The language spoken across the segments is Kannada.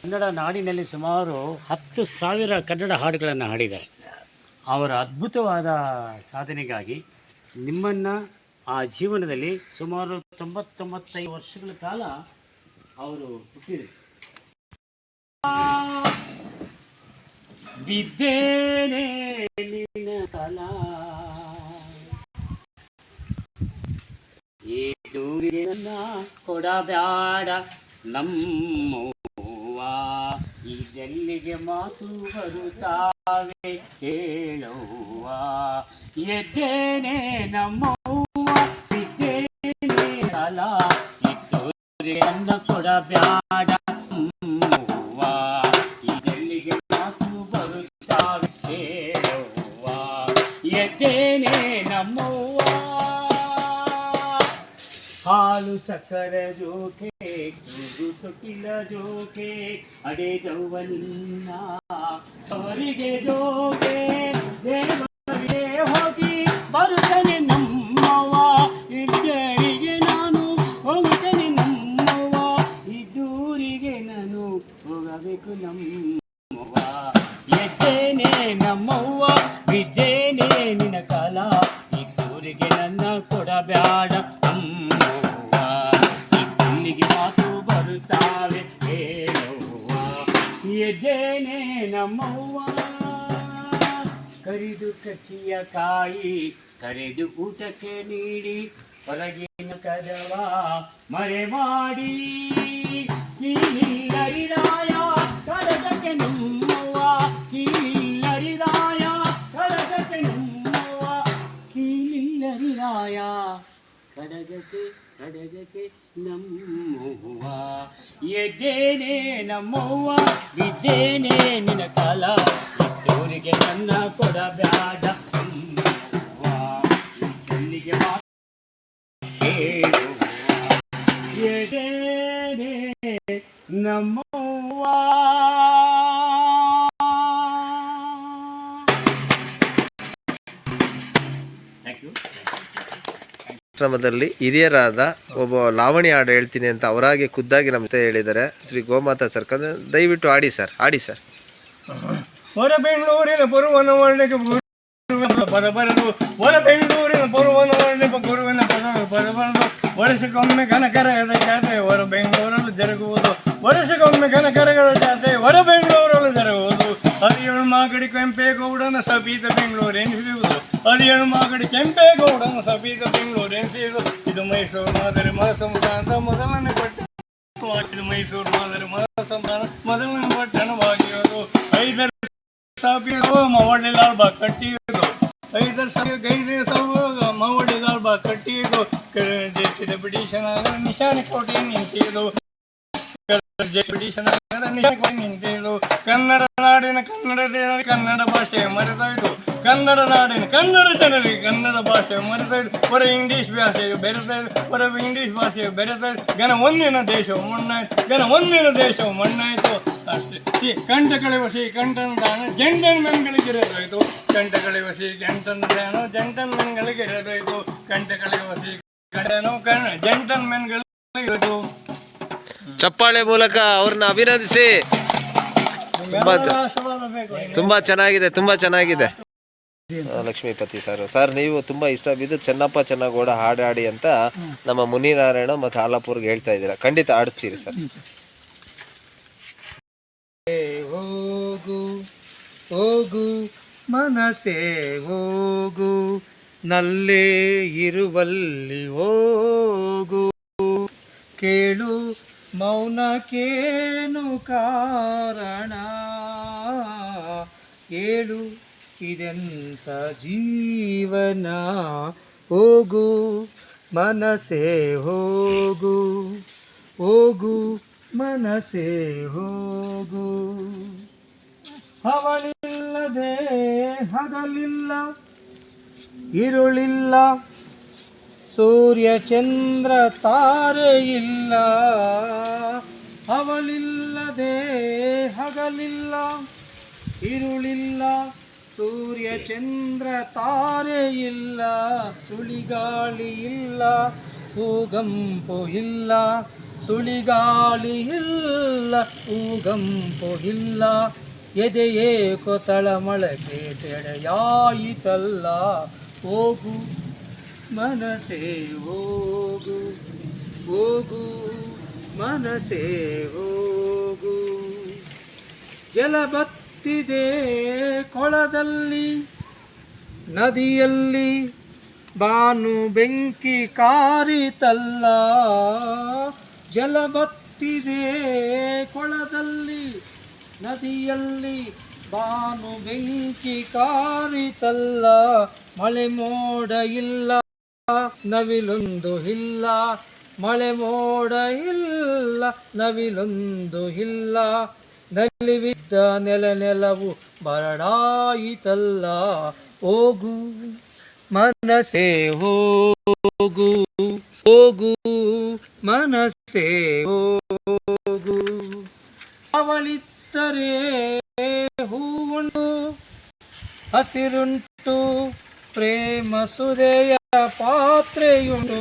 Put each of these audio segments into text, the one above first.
ಕನ್ನಡ ನಾಡಿನಲ್ಲಿ ಸುಮಾರು 10,000 ಕನ್ನಡ ಹಾಡುಗಳನ್ನು ಹಾಡಿದ್ದಾರೆ. ಅವರ ಅದ್ಭುತವಾದ ಸಾಧನೆಗಾಗಿ ನಿಮ್ಮನ್ನು ಆ ಜೀವನದಲ್ಲಿ ಸುಮಾರು 95 ವರ್ಷಗಳ ಕಾಲ ಅವರು ಹುಟ್ಟಿದರು. ಬಿದ್ದೇನೆ ನಿನ್ನ ಕಾಲ ಈ ದೂರಿಗೆ ನನ್ನ ಕೊಡಬ್ಯಾಡ ನಮ್ಮವ್ವ, ಇದೆಲ್ಲಿಗೆ ಮಾತು ಬರುತ್ತಾವೆ ಕೇಳುವ. ಎದ್ದೇನೆ ನಮ್ಮವ್ವ ಬಿದ್ದೇನೆ ಕಾಲ ಈ ದೂರಿಗೆ ನನ್ನ ಕೊಡಬ್ಯಾಡ ನಮ್ಮವ್ವ, ಇದೆಲ್ಲಿಗೆ ಮಾತು ಬರುತ್ತಾವೆ ಕೇಳುವ. ಎದ್ದೇನೆ ನಮ್ಮವ್ವ. ಹಾಲು ಸಕ್ಕರ ಜೋಕೆ ಕೂಗು ತೊಟ್ಟಿಲ ಜೋಕೆ ಅಡೆದವ್ವ ನಿನ್ನ ಅವರಿಗೆ ಜೋಕೆ ದೇವರಿಗೆ ಹೋಗಿ ಬರುತ್ತೇನೆ ನಮ್ಮವ್ವ, ಇದ್ದರಿಗೆ ನಾನು ಹೋಗುತ್ತೇನೆ ನಮ್ಮವ್ವ, ಇದ್ದೂರಿಗೆ ನಾನು ಹೋಗಬೇಕು ನಮ್ಮವ್ವ. ಎದ್ದೇನೆ ನಮ್ಮವ್ವ ಬಿದ್ದೇನೆ ನಿನ್ನ ಕಾಲ ಈ ದೂರಿಗೆ ನನ್ನ ಕೊಡಬ್ಯಾಡ ಮಾತು ಬರುತ್ತಾವೆ ಹೇಳುವ. ಎದ್ದೇನೆ ನಮ್ಮವ್ವ. ಕರಿದು ಕಚ್ಚಿಯ ಕಾಯಿ ಕರೆದು ಊಟಕ್ಕೆ ನೀಡಿ ಹೊರಗಿನ ಕದವ ಮರೆ ಮಾಡಿ ಕೀಳಿಲ್ಲರಿರಾಯ ಕಡಗಕ್ಕೆ ನಮ್ಮವ್ವ, ಕೀಳಿಲ್ಲರಿರಾಯ ಕಡಗಕ್ಕೆ ನಮ್ಮವ್ವ, ಕೀಳಿಲ್ಲರಿರಾಯ ಕಡಗಕ್ಕೆ ಕಡಗಕ್ಕೆ ನಮ್ಮವ್ವ. ಎದ್ದೇನೆ ನಮ್ಮವ್ವ ಬಿದ್ದೇನೆ ನಿನ್ನ ಕಾಲ ಇದ್ದೋರಿಗೆ ನನ್ನ ಕೊಡಬ್ಯಾಡ ನಮ್ಮವ್ವ, ಇದ್ದಲ್ಲಿಗೆ ಮಾತು ಹೇಳುವ. ಎದ್ದೇನೆ ನಮ್ಮವ್ವ. Thank you. ಆಶ್ರಮದಲ್ಲಿ ಹಿರಿಯರಾದ ಒಬ್ಬ ಲಾವಣಿ ಹಾಡು ಹೇಳ್ತೀನಿ ಅಂತ ಅವರಾಗೆ ಖುದ್ದಾಗಿ ನಮ್ಮ ಜೊತೆ ಹೇಳಿದ್ದಾರೆ. ಶ್ರೀ ಗೋಮಾತಾ ಸರ್, ದಯವಿಟ್ಟು ಆಡಿ ಸರ್, ಆಡಿ ಸರ್. ಹೊರ ಬೆಂಗಳೂರಿನ ಪುರುವನ ವರ್ಣಿಗೆ ಪದ ಬರೆದು, ಹೊರ ಬೆಂಗಳೂರಿನ ಪುರುವನ ವರ್ಣಿಪ ಗುರುವಿನ ಪದ ಬರೆದು, ವರ್ಷಕ್ಕೊಮ್ಮೆ ಕನಕರಗದ ಜಾತೆ ಹೊರ ಬೆಂಗಳೂರಲ್ಲಿ ಜರುಗುವುದು, ವರ್ಷಕ್ಕೊಮ್ಮೆ ಕನಕರಗದ ಜಾತೆ ಹೊರ ಬೆಂಗಳೂರಲ್ಲಿ ಜರುಗುವುದು. ಹರಿಯಳು ಮಾಗಡಿ ಕೆಂಪೇಗೌಡನ ಸಬೀತ ಬೆಂಗಳೂರು ಎನಿಸುವುದು, ಹರಿಯಳು ಮಾಗಡಿ ಕೆಂಪೇಗೌಡನ ಸಬೀತ ಬೆಂಗಳೂರು ಎನಿಸುವುದು. ಇದು ಮೈಸೂರು ಮಾದರಿ ಮಹಾಸಂಸ್ಥಾನದ ಮೊದಲನೇ ಪಟ್ಟಣ, ಇದು ಮೈಸೂರು ಮಾದರಿ ಮಹಾಸಂಸ್ಥಾನ ಮೊದಲನೇ ಪಟ್ಟಣವಾಗಿರುವುದು. ಐದರ ಸ್ಥಾಪಿಸುವ ಮವಡಿಲಾಲ್ ಬಾ ಕಟ್ಟಿಯುವುದು, ಐದರ ಗೈದೆ ಮವಡಿಲಾಲ್ ಬಾ ಕಟ್ಟಿಯುವುದು. ದೇಶದ ಬ್ರಿಟಿಷನಾಗ ನಿಶಾನೆ ಕೋಟೆ ನಿಂತಿದ್ದು, ಬ್ರಿಟಿಷನಾಗ ನಿಶಾನೆ ನಿಂತಿದ್ದು. ಕನ್ನಡ ನಾಡಿನ ಕನ್ನಡ ಜನರಿಗೆ ಕನ್ನಡ ಭಾಷೆ ಮರೆತೊಯ್ದು, ಕನ್ನಡ ನಾಡಿನ ಕನ್ನಡ ಜನರಿಗೆ ಕನ್ನಡ ಭಾಷೆ ಮರೆತೊಯ್ದು. ಹೊರ ಇಂಗ್ಲಿಷ್ ಭಾಷೆಯು ಬೆರೆತೊಯ್ದು, ಹೊರ ಇಂಗ್ಲಿಷ್ ಭಾಷೆಯು ಬೆರೆತೊಯ್ದು. ಘನ ಒಂದಿನ ದೇಶವು ಮಣ್ಣಾಯ್ತು, ಘನ ಒಂದಿನ ದೇಶವು ಮಣ್ಣಾಯ್ತು. ಅಷ್ಟೇ ಕಂಠ ಕಳೆವ ಶ್ರೀ ಕಂಠನ ದಾನ ಜಂಟನ್ ಮೆನ್ಗಳಿಗೆ ಇರೋದು, ಕಂಠ ಕಳೆವ ಶ್ರೀ ಕಂಠನ ದಾನ ಜಂಟನ್ ಮೆನ್ಗಳಿಗೆ ಇರೋದು. ಕಂಠ ಕಳೆವ ಶ್ರೀ ಕಂಠನು ಜಂಟನ್ ಮೆನ್ಗಳಿಗೆ ಇರೋದು. ಚಪ್ಪಾಳೆ ಮೂಲಕ ಅವ್ರನ್ನ ಅಭಿನಂದಿಸಿ. ತುಂಬಾ ಚೆನ್ನಾಗಿದೆ, ತುಂಬಾ ಚೆನ್ನಾಗಿದೆ. ಲಕ್ಷ್ಮೀಪತಿ ಸರ್, ನೀವು ತುಂಬಾ ಇಷ್ಟ ಬಿದ್ದು ಚೆನ್ನಪ್ಪ ಚೆನ್ನಗೌಡ ಹಾಡಾಡಿ ಅಂತ ನಮ್ಮ ಮುನಿನಾರಾಯಣ ಮತ್ತು ಹಾಲಾಪುರ್ಗೆ ಹೇಳ್ತಾ ಇದ್ದೀರಾ. ಖಂಡಿತ ಆಡಿಸ್ತೀರಿ ಸರ್. ಹೋಗು ಹೋಗು ಮನಸೇ ಹೋಗು, ನಲ್ಲೇ ಇರುವಲ್ಲಿ ಹೋಗು, ಕೇಳು ಮೌನಕ್ಕೇನು ಕಾರಣ, ಕೇಳು ಇದೆಂತ ಜೀವನ. ಹೋಗು ಮನಸೇ ಹೋಗು, ಹೋಗು ಮನಸೇ ಹೋಗು. ಅವಳಿಲ್ಲದೆ ಹಗಲಿಲ್ಲ, ಇರುಳಿಲ್ಲ, ಸೂರ್ಯ ಚಂದ್ರ ತಾರೆ ಇಲ್ಲ. ಅವಳಿಲ್ಲದೆ ಹಗಲಿಲ್ಲ, ಇರುಳಿಲ್ಲ, ಸೂರ್ಯ ಚಂದ್ರ ತಾರೆ ಇಲ್ಲ. ಸುಳಿಗಾಳಿ ಇಲ್ಲ, ಭೂಕಂಪ ಇಲ್ಲ, ಸುಳಿಗಾಳಿ ಇಲ್ಲ ಹೂಗಂಪು ಇಲ್ಲ ಎದೆಯೇ ಕೊತಳ ಮೊಳಕೆ ತೆಡೆಯಾಯಿತಲ್ಲ. ಹೋಗು ಮನಸೇ ಹೋಗು, ಹೋಗು ಮನಸೇ ಹೋಗು. ಜಲ ಬತ್ತಿದೆ ಕೊಳದಲ್ಲಿ ನದಿಯಲ್ಲಿ ಬಾನು ಬೆಂಕಿ ಕಾರಿತಲ್ಲ. ಜಲ ಬತ್ತಿದೆ ಕೊಳದಲ್ಲಿ ನದಿಯಲ್ಲಿ ಬಾನು ಬೆಂಕಿ ಕಾರಿತಲ್ಲ. ಮಳೆ ಮೋಡ ಇಲ್ಲ ನವಿಲೊಂದು ಇಲ್ಲ, ಮಳೆ ಮೋಡ ಇಲ್ಲ ನವಿಲೊಂದು ಇಲ್ಲ. ನಲಿವಿದ್ದ ನೆಲವು ಬರಡಾಯಿತಲ್ಲ. ಹೋಗು ಮನಸೇ ಹೋಗು, ಹೋಗು ಮನಸೇ ಹೋಗು. ಅವಳಿದ್ದರೆ ಹೂವುಂಟು ಹಸಿರುಂಟು ಪ್ರೇಮ ಸುರೆಯ ಪಾತ್ರೆಯುಂಟು.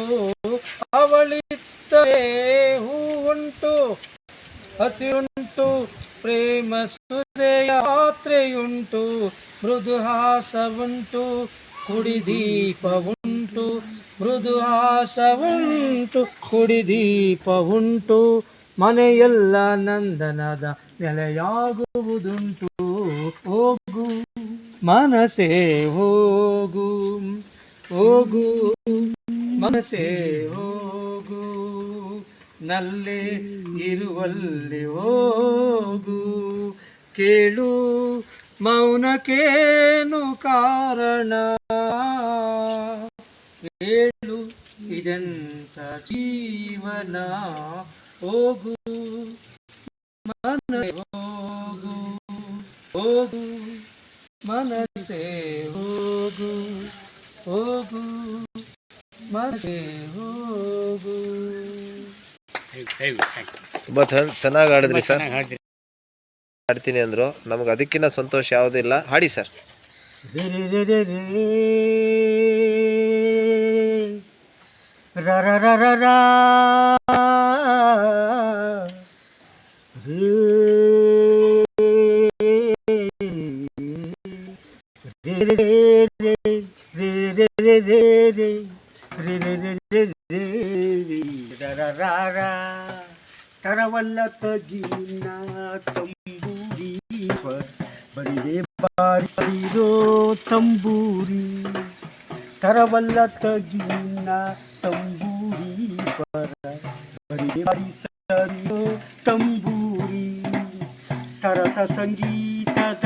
ಅವಳಿದ್ದರೆ ಹೂವುಂಟು ಹಸಿರುಂಟು ಪ್ರೇಮ ಸುರೆಯ ಪಾತ್ರೆಯುಂಟು. ಮೃದುಹಾಸವುಂಟು ಕುಡಿದೀಪವುಂಟು, ಮೃದುಹಾಸವುಂಟು ಕುಡಿದೀಪವುಂಟು. ಮನೆಯೆಲ್ಲ ನಂದನದ ನೆಲೆಯಾಗುವುದುಂಟು. ಹೋಗು ಮನಸೇ ಹೋಗು, ಹೋಗು ಮನಸೇ ಹೋಗು. ನಲ್ಲೇ ಇರುವಲ್ಲಿ ಹೋಗು, ಕೇಳು ಮೌನಕ್ಕೇನು ಕಾರಣ. ಹೇಳು ಇದೆಂತ ಜೀವನ. ಹೋಗು ಮನಸೇ ಹೋಗು, ಹೋಗು ಮನಸೇ ಹೋಗು, ಹೋಗು ಮನಸೇ ಹೋಗು. ತುಂಬ ಚೆನ್ನಾಗಿ ಹಾಡಿದ್ರಿ ಸರ್. ಹಾಡ್ತೀನಿ ಅಂದರು, ನಮ್ಗೆ ಅದಕ್ಕಿಂತ ಸಂತೋಷ ಯಾವುದಿಲ್ಲ. ಹಾಡಿ ಸರ್. ರೇ ರೇ ರೇ ರೇ ರ ರ ರ ರ ರ ರೇ ರೇ ರೇ ರೇ ರೇ ರೇ ರೇ ರೇ ರೇ ರೇ ರೇ ರ ರ ರ ತರವಲ್ಲ ತಗಿನ ತಂಬೂರಿ ಬರಿದೆ ಬಾರಿಸಿರೋ ತಂಬೂರಿ. ತರವಲ್ಲ ತಗಿನ ತಂಬೂರಿ ಬರಿದೆ ಬಾರಿಸಿರೋ ತಂಬೂರಿ. ಸರಸ ಸಂಗೀತದ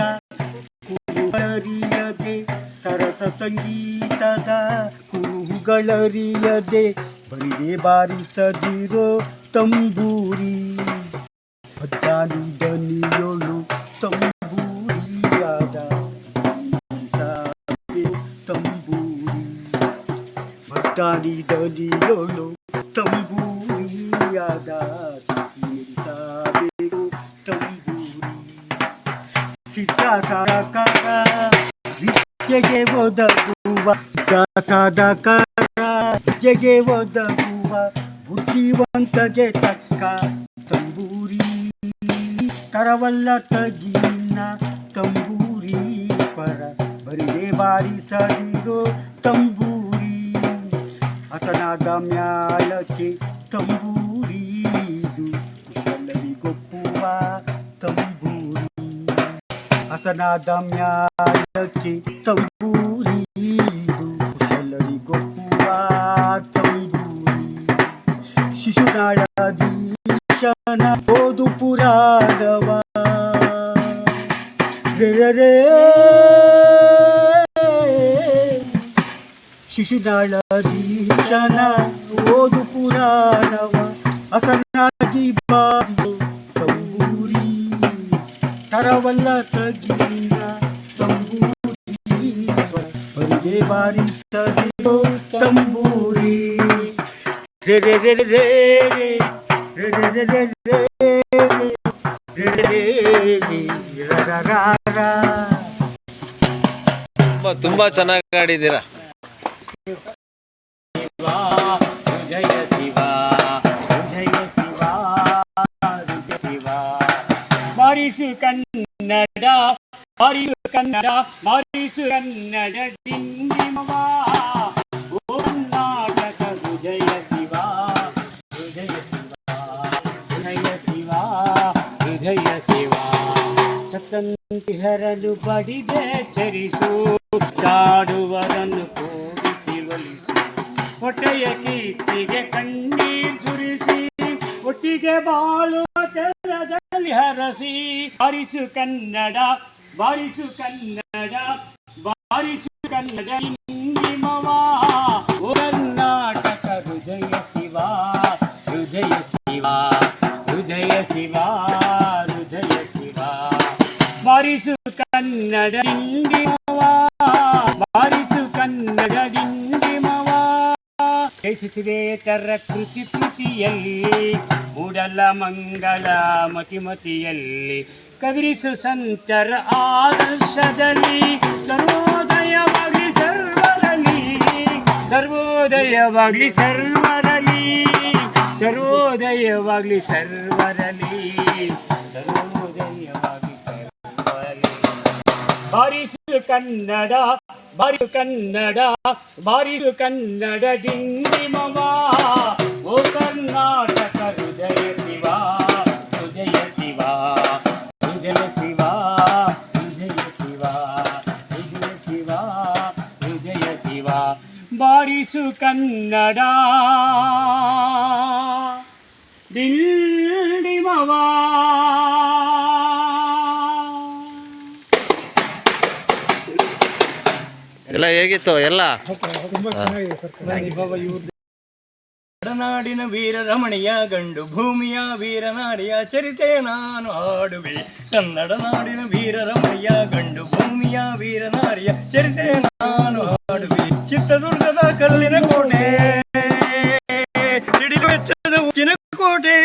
ಕುರುಗಳರಿಯದೆ, ಸರಸ ಸಂಗೀತದ ಕುರುಗಳರಿಯದೆ ಬರಿದೆ ಬಾರಿಸದಿರೋ ತಂಬೂರಿ. ಬದ್ದಾನು ದನಿಯೊಳು ತಂಬೂರಿಯಾದ ತಂಬೂರಿ. ಬದ್ದಾನಿ ದನಿಯೊಳು ತಂಬೂರಿಯಾದ ತಂಬೂರಿ. ಸಿದ್ಧಾಸಾಧಕರ ವಿದ್ಯೆಗೆ ಒದಗುವ, ಸಿದ್ಧಾಸಾಧಕರ ವಿದ್ಯೆಗೆ ಒದಗುವ ಬುದ್ಧಿವಂತಗೆ ತಕ್ಕ ತಂಬೂರಿ. ತರವಲ್ಲ ತಗಿನ ತಂಬೂರಿ ಬರಿದೆ ಬಾರಿಸದಿರೋ ತಂಬೂರಿ. ಹಸನಾದ ಮ್ಯಾಲಕ್ಕೆ ತಂಬೂರಿ ಕುಶಲರಿಗೊಪ್ಪುವ ತಂಬೂರಿ. ಹಸನಾದ ಮ್ಯಾಲಕ್ಕೆ ತಂಬೂರಿ ಕುಶಲರಿಗೊಪ್ಪುವ ತಂಬೂರಿ. ಶಿಶುನಾಳಾಧೀಶನ ಓದು ಪುರಾಣವ ರೇ. ಶಿಶುನಾಳಾಧೀಶನ ಓದು ಪುರಾಣವ ಹಸನಾಗಿ ಬಾರಿಸೋ ತಂಬೂರಿ. ತರವಲ್ಲ ತಗಿನ ತಂಬೂರಿ ಬರಿದೆ ಬಾರಿಸದಿರೋ ತಂಬೂರಿ. ರೇ ರೇ ರೇ ರೇ ರೇ ರೇ ರೇ ರೇ ರೇ ರೇ ರ ರ ರ. ತುಂಬಾ ಚೆನ್ನಾಗಿ ಹಾಡಿದ್ದೀರಾ. ಜಯ ಶಿವ ಜಯ ಶಿವ ಕನ್ನಡ ಬಾರಿಸು ಕನ್ನಡ ಬಾರಿಸು ಕನ್ನಡ ಡಿಂಡಿಮವ ಓ ಕರ್ನಾಟಕ ಹೃದಯ ಶಿವ ಹೃದಯ ಶಿವ ಹೃದಯ ಶಿವ ಸತಂತಿ ಹರಲು ಬಡಿದೆ ಚರಿಸು ಚಾಡುವರನ್ನು ಕೂಡಿಸಿ ಒಲಿಸಿ ಹೊಟ್ಟೆಯ ಕೀರ್ತಿಗೆ ಕಣ್ಣೀರ್ ಸುರಿಸಿ ಒಟ್ಟಿಗೆ ಬಾಳುವ ತೆರದಲ್ಲಿ ಹರಸಿ ಬಾರಿಸು ಕನ್ನಡ ಬಾರಿಸು ಕನ್ನಡ ಬಾರಿಸು ಕನ್ನಡ ಇಂದಿಮವ ಓ ಕರ್ನಾಟಕ ಹೃದಯ ಶಿವ ಹೃದಯ ಶಿವ ಹೃದಯ ಶಿವ ಹೃದಯ ಶಿವ ಬಾರಿಸು ಕನ್ನಡ ಇಂದಿಮವ ಬಾರಿಸು ಕನ್ನಡ ಇಂದಿಮವ ತರ ಕೃತಿಯಲ್ಲಿ ಮೂಡಲ ಮಂಗಲ ಮತಿಮತಿಯಲ್ಲಿ ಕವಿರಿಸು ಸಂತರ ಆದರ್ಶದಲ್ಲಿ ಸರ್ವೋದಯವಾಗಲಿ ಸರ್ವರಲ್ಲಿ ಸರ್ವೋದಯವಾಗಲಿ ಸರ್ವರಲ್ಲಿ ಸರ್ವೋದಯವಾಗಲಿ ಸರ್ವರಲ್ಲಿ ಸರ್ವೋದಯವಾಗಲಿ ಸರ್ವರಲ್ಲಿ ಬಾರಿಸು ಕನ್ನಡ ಬಾರಿಸು ಕನ್ನಡ ಬಾರಿಸು ಕನ್ನಡ ಡಿಂಡಿಮವ ಓ ಕರ್ನಾಟಕ ಹೃದಯ ಶಿವ ಹೃದಯ ಶಿವ ಹೃದಯ ಶಿವ ಹೃದಯ ಶಿವ ಹೃದಯ ಶಿವ ಹೃದಯ ಶಿವ ಬಾರಿಸು ಕನ್ನಡ ಡಿಂಡಿಮವ. ಎಲ್ಲ ಹೇಗಿತ್ತು ಎಲ್ಲ? ಕನ್ನಡನಾಡಿನ ವೀರ ರಮಣಿಯ ಗಂಡು ಭೂಮಿಯ ವೀರನಾರಿಯ ಚರಿತೆ ನಾನು ಹಾಡುವೆ. ಕನ್ನಡ ನಾಡಿನ ವೀರ ರಮಣಿಯ ಗಂಡು ಭೂಮಿಯ ವೀರನಾರಿಯ ಚರಿತೆ ನಾನು ಹಾಡುವೆ. ಚಿತ್ರದುರ್ಗದ ಕಲ್ಲಿನ ಕೋಟೆ ಸಿಡಿಲು ವೆಚ್ಚದ ಉಕ್ಕಿನ ಕೋಟೆ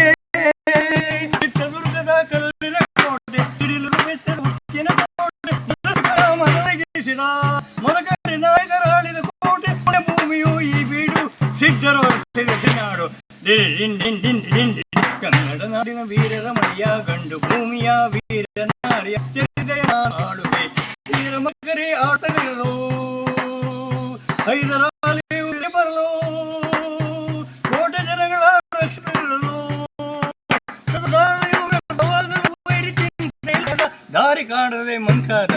ಚಿತ್ರದುರ್ಗದ ಕಲ್ಲಿನ ಕೋಟೆ ಸಿಡಿಲು ವೆಚ್ಚದ ಉಕ್ಕಿನ ಕೋಟೆ ಮನಗಿಸಿದ ಮೊದಲ ನಾಯಕರಾಳಿದ ಕೋಟೆ ಭೂಮಿಯು ಈ ಬೀಡು ಸಿದ್ಧರು ನಾಡು. ಕನ್ನಡ ನಾಡಿನ ವೀರ ರಮಣಿಯ ಗಂಡು ಭೂಮಿಯ ವೀರನಾರಿಯ ಚರಿತೆಯ ಹಾಡುವೆ. ವೀರ ಮಕ್ಕರೇ ಆಟಗಳು ಹೈದರಾಲಿ ಬರಲು ಕೋಟೆ ಜನಗಳ ದಾರಿ ಕಾಣದೆ ಮಂಕಾರ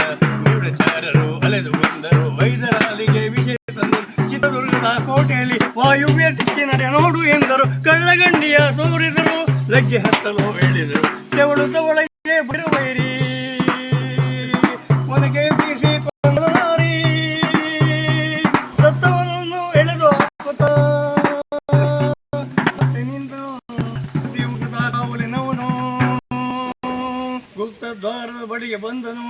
ಗೂಢಚಾರರು ಅಲೆದು ಬಂದರು. ಹೈದರಾಲಿಗೆ ವಿಜಯ ತಂದರು. ಚಿತ್ರದುರ್ಗದ ಕೋಟೆಯಲ್ಲಿ ವಾಯುವ್ಯ ದಿಕ್ಕಿನಡೆ ನೋಡು ಎಂದರು. ಕಳ್ಳಗಂಡಿಯ ಸೋರಿದರು ಲಗ್ಗೆ ಹತ್ತಲು ಹೇಳಿದರು. ತೆವಳು ತವಳಿಗೆ ಬಿರುವೈರಿ ಮನೆಗೆ ಬೀಸಿ ಕೊಂದನಾರಿ ಸತ್ತವನನ್ನು ಎಳೆದು ಹಾಕುತ್ತಾ ನಿಂತನು. ಕಾವಲಿನವನು ಗುಪ್ತ ದ್ವಾರದ ಬಳಿಗೆ ಬಂದನು.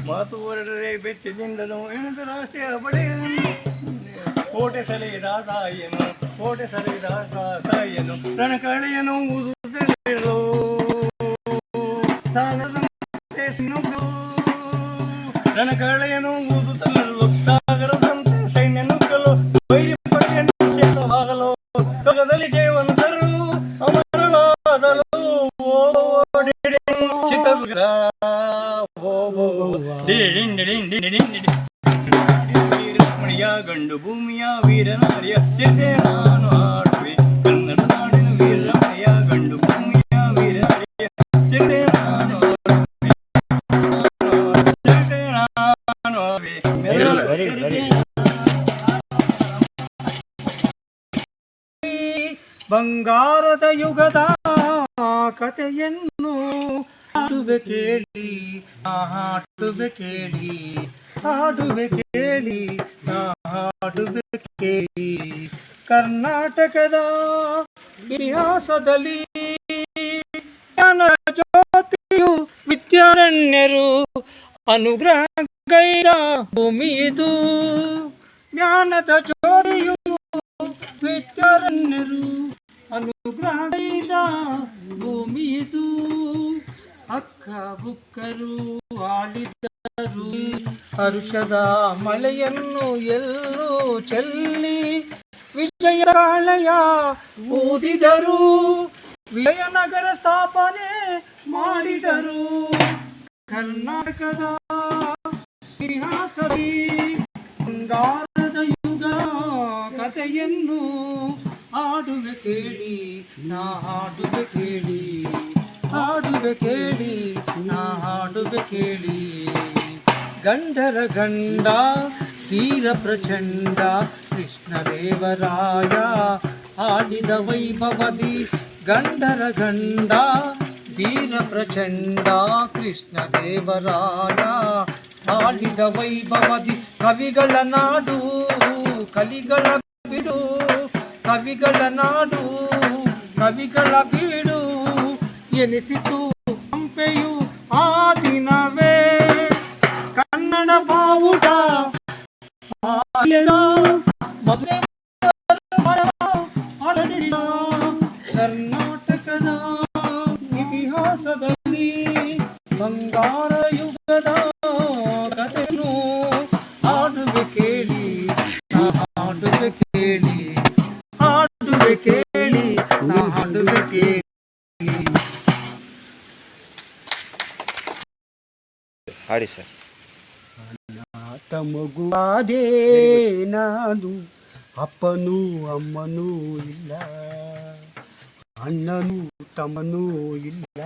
ಮಾತು ಹೊರಡರೆ ಬೆಚ್ಚಿದಿಂದನು. ಎಣೆದು ರಾಶಿಯ ಬಳಿಯನ್ನು ಕೋಟೆ ಸೆಳೆದ ತಾಯಿಯನು ಕೋಟೆ ಸೆಳೆದ ತಾಯಿಯನು ರಣಕಳೆಯನು ಊದುತ್ತಲಿರಲು ಸಾಗರದ ರಣಕಳೆಯನು ಊದುತ್ತಲಿರಲು ಸಾಗರದಂತೆ ಸೈನ್ಯ ನುಗ್ಗಲು ವೈರಿ ಪಡೆಯನ್ನು ಆಗಲು ಸೊಗದಲ್ಲಿ ಜೀವನ ತರಲು ಅಮರಳಾದಲು ಚಿತ್ರದುರ್ಗದ ರಮಣಿಯ ಗಂಡು ಭೂಮಿಯ ವೀರನಾರಿಯ ಚರಿತೆ ನಾನು ಹಾಡುವೆ. ಕನ್ನಡ ನಾಡಿನ ವೀರ ರಮಣಿಯ ಗಂಡು ಭೂಮಿಯ ವೀರನಾರಿಯ ಚರಿತೆ ನಾನು ಬಂಗಾರದ ಯುಗದ ಕಥೆಯನ್ನು ಹಾಡುವೆ ಕೇಳಿ ಹಾಡುವೆ ಕೇಳಿ ಹಾಡುವೆ ಕೇಳಿ ಹಾಡುವೆ ಕೇಳಿ. ಕರ್ನಾಟಕದ ಇತಿಹಾಸದಲ್ಲಿ ಜ್ಞಾನ ಜ್ಯೋತಿಯು ವಿದ್ಯಾರಣ್ಯರು ಅನುಗ್ರಹ ಗೈದ ಭೂಮಿ ಇದು. ಜ್ಞಾನದ ಜ್ಯೋತಿಯು ವಿದ್ಯಾರಣ್ಯರು ಅನುಗ್ರಹ ಗೈದ ಭೂಮಿ ಇದು. ಅಕ್ಕ ಬುಕ್ಕರು ಆಳಿದರು ಹರುಷದ ಮಳೆಯನ್ನು ಎಲ್ಲೂ ಚೆಲ್ಲಿ ವಿಜಯರಾಳಯ ಊದಿದರು. ವಿಜಯನಗರ ಸ್ಥಾಪನೆ ಮಾಡಿದರು. ಕರ್ನಾಟಕದ ಇತಿಹಾಸದಿ ಬಂಗಾರದ ಯುಗ ಕಥೆಯನ್ನು ಹಾಡುವೆ ಕೇಳಿ, ನಾ ಹಾಡುವೆ ಕೇಳಿ, ಹಾಡುವೆ ಕೇಳಿ, ನಾ ಹಾಡುವೆ ಕೇಳಿ. ಗಂಧರ ಗಂಡ ತೀರ ಪ್ರಚಂಡ ಕೃಷ್ಣದೇವರಾಯ ಆಡಿದ ವೈಭವದಿ. ಗಂಧರ ಗಂಡ ತೀರ ಪ್ರಚಂಡ ಕೃಷ್ಣದೇವರಾಯ ಆಡಿದ ವೈಭವದಿ. ಕವಿಗಳ ನಾಡು ಕಲಿಗಳ ಬಿಡು, ಕವಿಗಳ ನಾಡು ಕವಿಗಳ ಬೀಡು ಎನಿಸಿತು ಹಂಪೆಯು ಆ ದಿನವೇ. ಕನ್ನಡ ಬಾವುಟ ಕರ್ನಾಟಕದ ಇತಿಹಾಸದಲ್ಲಿ ಬಂಗಾರ ಯುಗದ ಕಥೆಯನ್ನು ಹಾಡುವೆ ಕೇಳಿ, ಹಾಡುವೆ ಕೇಳಿ, ಹಾಡುವೆ ಕೇಳಿ, ಹಾಡುವೆ ಕೇಳಿ. ಹಾಡಿ ಸರ್. ಆತ ಮಗುವಾದೆ ನಾನು, ಅಪ್ಪನೂ ಅಮ್ಮನೂ ಇಲ್ಲ, ಅಣ್ಣನೂ ತಮ್ಮನೂ ಇಲ್ಲ.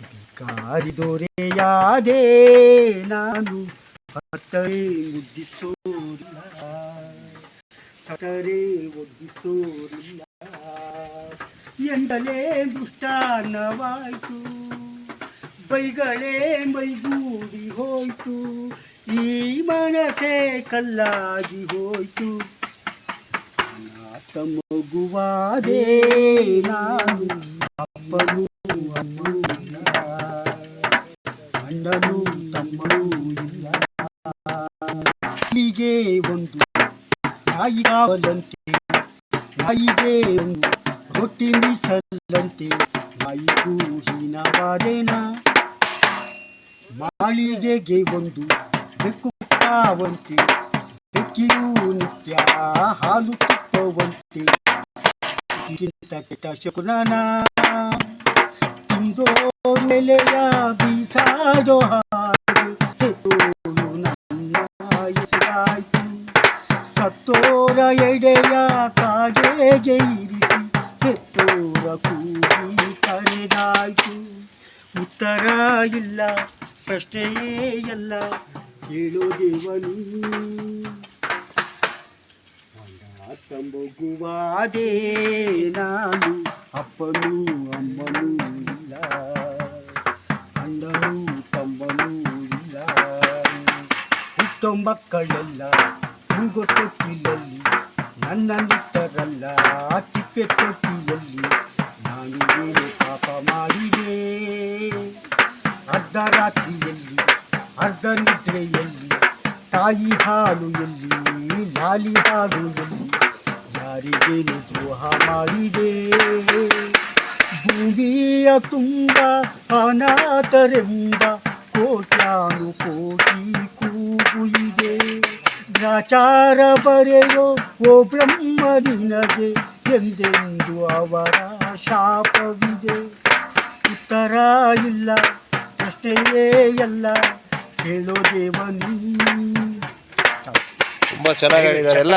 ಭಿಕಾರಿ ದೊರೆಯಾದೆ ನಾನು, ಹತ್ತರೆ ಮುದ್ದಿಸೋರಿಲ್ಲ, ಸಟರೆ ಒದ್ದಿಸೋರಿಲ್ಲ. ಎಂದಲೇ ದುಷ್ಟಾನ್ನವಾಯ್ತು, ಬೈಗಳೇ ಮೈಗೂಡಿ ಹೋಯ್ತು, ಈ ಮನಸೇ ಕಲ್ಲಾಗಿ ಹೋಯ್ತು. ನಾತ ಮಗುವಾದೆ ನಾನು, ಅಪ್ಪನೂ ಅಮ್ಮನೂ ಇಲ್ಲ, ಅಣ್ಣನೂ ತಮ್ಮನೂ ಇಲ್ಲ. ಹೀಗೆ ಒಂದು ನಾಯಿ ಕಾವಲಂತೆ, ನಾಯಿಗೆ ಒಂದು ರೊಟ್ಟಿ ಮೀಸಲಂತೆ, ನಾಯಿಗೂ ಹೀನವಾದೇನ. ಮಾಳಿಗೆಗೆ ಒಂದು ಬೆಕ್ಕು ಕಾವಂತೆ, ಬೆಕ್ಕಿಯೂ ನಿತ್ಯ ಹಾಲು ತುಪ್ಪವಂತೆ. ಇದಕ್ಕಿಂತ ಕೆಟ್ಟ ಶಕುನನ ತಿಂದೋರು ಎಲೆಯ ಬೀಸಾಡೋ ಹಾಗೆ ಹೆತ್ತೋಳು ನನ್ನ ಹೆಸರಾಯ್ತು. ಸತ್ತೋರ ಎಡೆಯ ಕಾಗೆಗೆ ಇರಿಸಿ ಹೆತ್ತೋರ ಕೂಗಿ ಕರೆದಾಯ್ತು. ಉತ್ತರ ಇಲ್ಲ, ಪ್ರಶ್ನೆಯೇ ಎಲ್ಲ, ಕೇಳೋ ದೇವನು. ಅನಾಥ ಮಗುವಾದೆ ನಾನು, ಅಪ್ಪನೂ ಅಮ್ಮನೂ ಇಲ್ಲ, ಅಣ್ಣನೂ ತಮ್ಮನೂ ಇಲ್ಲ. ಹುಟ್ಟೋ ಮಕ್ಕಳೆಲ್ಲ ಕೂಗೋ ತೊಟ್ಟಿಲಲ್ಲಿ, ನನ್ನನ್ನಿಟ್ಟರಲ್ಲ ತಿಪ್ಪೆ ತೊಟ್ಟಿಯಲ್ಲಿ. ನಾನು ಏನು ಪಾಪ ಮಾಡಿದೆ, ಅರ್ಧ ರಾತ್ರಿಯಲ್ಲಿ ಅರ್ಧ ನಿದ್ರೆಯಲ್ಲಿ, ತಾಯಿ ಹಾಲು ಎಲ್ಲಿ ಲಾಲಿ ಹಾಲು ಎಲ್ಲಿ, ಯಾರಿಗೇನು ದ್ರೋಹ ಮಾಡಿದೆ. ಭೂಮಿಯ ತುಂಬ ಅನಾಥರೆಂಬ ಕೋಟ್ಯಾನು ಕೋಟಿ ಕೂಗು ಇದೆ. ಗ್ರಾಚಾರ ಬರೆಯೋ ಓ ಬ್ರಹ್ಮ ನಿನಗೆ ಎಂದೆಂದು ಅವರ ಶಾಪವಿದೆ. ಉತ್ತರ ಇಲ್ಲ, ಪ್ರಶ್ನೆಯೇ ಎಲ್ಲ, ಹೇಳೋ ದೇವನು. ತುಂಬಾ ಚೆನ್ನಾಗಿ ಹೇಳಿದ್ದಾರೆ ಎಲ್ಲ.